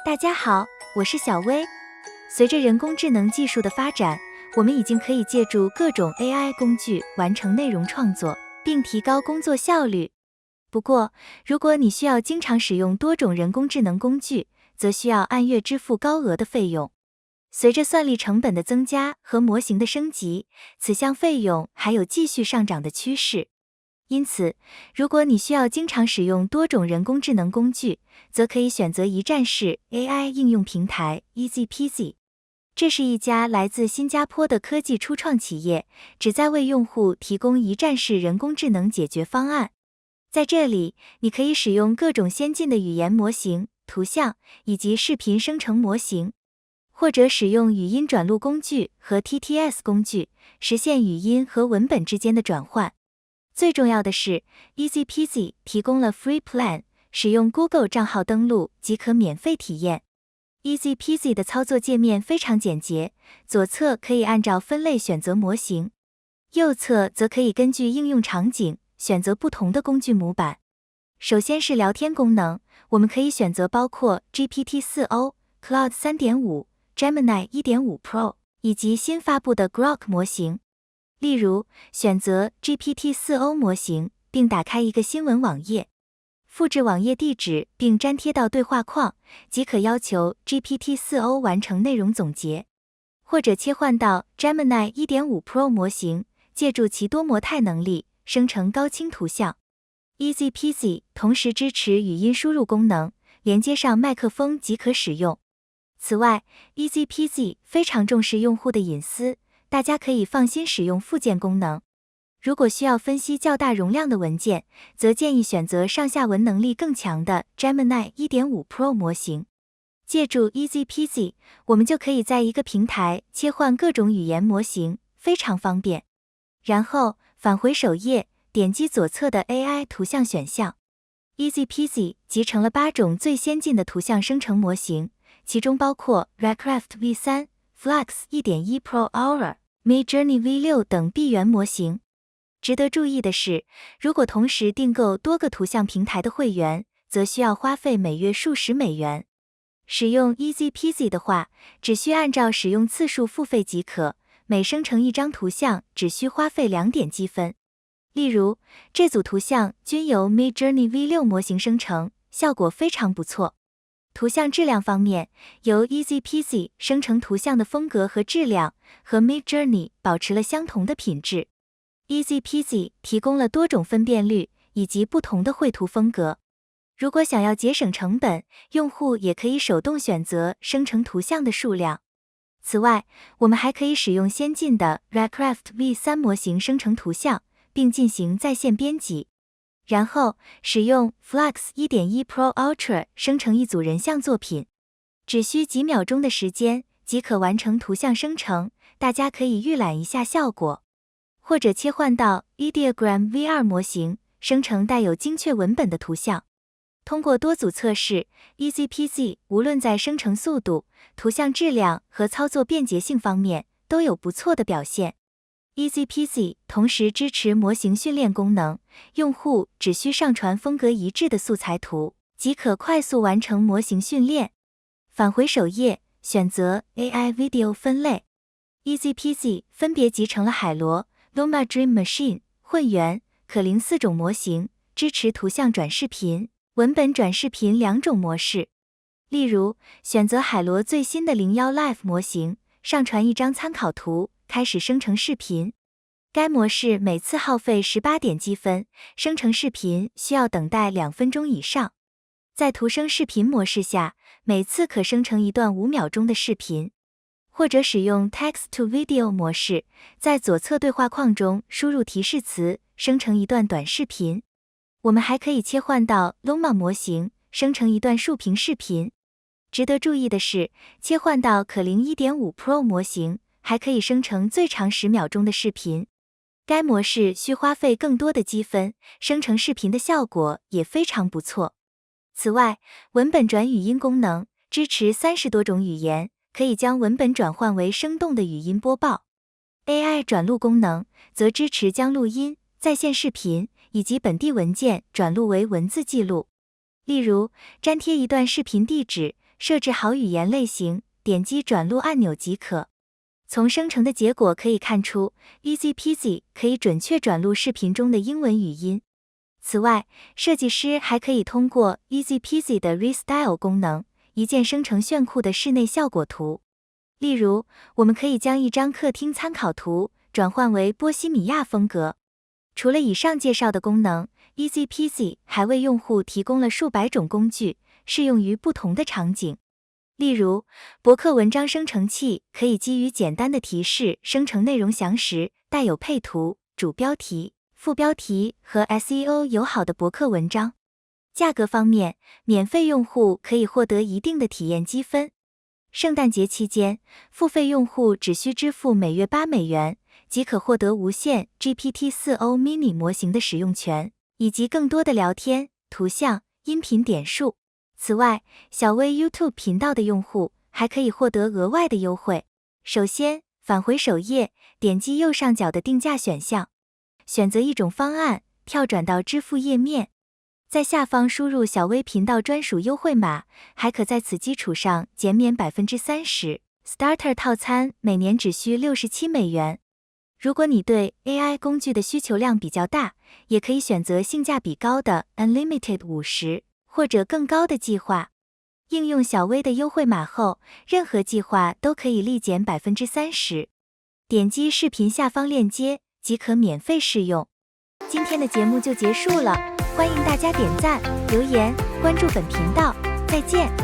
大家好，我是小薇。随着人工智能技术的发展，我们已经可以借助各种 AI 工具完成内容创作，并提高工作效率。不过，如果你需要经常使用多种人工智能工具，则需要按月支付高额的费用。随着算力成本的增加和模型的升级，此项费用还有继续上涨的趋势。因此，如果你需要经常使用多种人工智能工具，则可以选择一站式 AI 应用平台 EasyPeasy。这是一家来自新加坡的科技初创企业，旨在为用户提供一站式人工智能解决方案。在这里，你可以使用各种先进的语言模型、图像以及视频生成模型，或者使用语音转录工具和 TTS 工具，实现语音和文本之间的转换。最重要的是 ，EasyPeasy 提供了 Free Plan， 使用 Google 账号登录即可免费体验。EasyPeasy 的操作界面非常简洁，左侧可以按照分类选择模型，右侧则可以根据应用场景选择不同的工具模板。首先是聊天功能，我们可以选择包括 GPT-4o、Claude 3.5、Gemini 1.5 Pro 以及新发布的 Grok 模型。例如，选择 GPT-4o 模型，并打开一个新闻网页，复制网页地址并粘贴到对话框，即可要求 GPT-4o 完成内容总结。或者切换到 Gemini 1.5 Pro 模型，借助其多模态能力，生成高清图像。EasyPeasy 同时支持语音输入功能，连接上麦克风即可使用。此外， EasyPeasy 非常重视用户的隐私，大家可以放心使用附件功能。如果需要分析较大容量的文件，则建议选择上下文能力更强的 Gemini 1.5 Pro 模型。借助 EasyPeasy， 我们就可以在一个平台切换各种语言模型，非常方便。然后返回首页，点击左侧的 AI 图像选项。EasyPeasy 集成了8种最先进的图像生成模型，其中包括 Redcraft V3、Flux 1.1 Pro Aura、Midjourney V6 等闭源模型。值得注意的是，如果同时订购多个图像平台的会员，则需要花费每月数十美元。使用 EasyPeasy 的话，只需按照使用次数付费即可，每生成一张图像只需花费2点积分。例如，这组图像均由 Midjourney V6 模型生成，效果非常不错。图像质量方面，由 EasyPeasy 生成图像的风格和质量和 Midjourney 保持了相同的品质。EasyPeasy 提供了多种分辨率以及不同的绘图风格。如果想要节省成本，用户也可以手动选择生成图像的数量。此外，我们还可以使用先进的 Redcraft V3 模型生成图像，并进行在线编辑。然后使用 Flux 1.1 Pro Ultra 生成一组人像作品，只需几秒钟的时间即可完成图像生成，大家可以预览一下效果。或者切换到 Ideogram V2 模型，生成带有精确文本的图像。通过多组测试， EasyPeasy 无论在生成速度、图像质量和操作便捷性方面都有不错的表现。EasyPeasy 同时支持模型训练功能，用户只需上传风格一致的素材图，即可快速完成模型训练。返回首页，选择 AI Video 分类。EasyPeasy 分别集成了海螺、Llama Dream Machine、混元、可伶4种模型，支持图像转视频、文本转视频2种模式。例如，选择海螺最新的01 Live 模型，上传一张参考图，开始生成视频。该模式每次耗费18点积分，生成视频需要等待2分钟以上。在图生视频模式下，每次可生成一段5秒钟的视频。或者使用 Text to Video 模式，在左侧对话框中输入提示词，生成一段短视频。我们还可以切换到 Llama 模型，生成一段竖屏视频。值得注意的是，切换到可伶 1.5 Pro 模型，还可以生成最长10秒钟的视频。该模式需花费更多的积分，生成视频的效果也非常不错。此外，文本转语音功能支持30多种语言，可以将文本转换为生动的语音播报。AI 转录功能则支持将录音、在线视频以及本地文件转录为文字记录。例如，粘贴一段视频地址，设置好语言类型，点击转录按钮即可。从生成的结果可以看出 ，Easy Peasy 可以准确转录视频中的英文语音。此外，设计师还可以通过 Easy Peasy 的 Restyle 功能，一键生成炫酷的室内效果图。例如，我们可以将一张客厅参考图转换为波西米亚风格。除了以上介绍的功能， Easy Peasy 还为用户提供了数百种工具，适用于不同的场景。例如，博客文章生成器可以基于简单的提示生成内容详实、带有配图、主标题、副标题和 SEO 友好的博客文章。价格方面，免费用户可以获得一定的体验积分。圣诞节期间，付费用户只需支付每月$8，即可获得无限 GPT-4o mini 模型的使用权，以及更多的聊天、图像、音频点数。此外，小微 YouTube 频道的用户还可以获得额外的优惠。首先，返回首页，点击右上角的定价选项，选择一种方案，跳转到支付页面。在下方输入小微频道专属优惠码，还可在此基础上减免30%。Starter 套餐每年只需$67。如果你对 AI 工具的需求量比较大，也可以选择性价比高的 Unlimited 50或者更高的计划。应用小微的优惠码后，任何计划都可以立减30%。点击视频下方链接即可免费试用。今天的节目就结束了，欢迎大家点赞、留言、关注本频道，再见。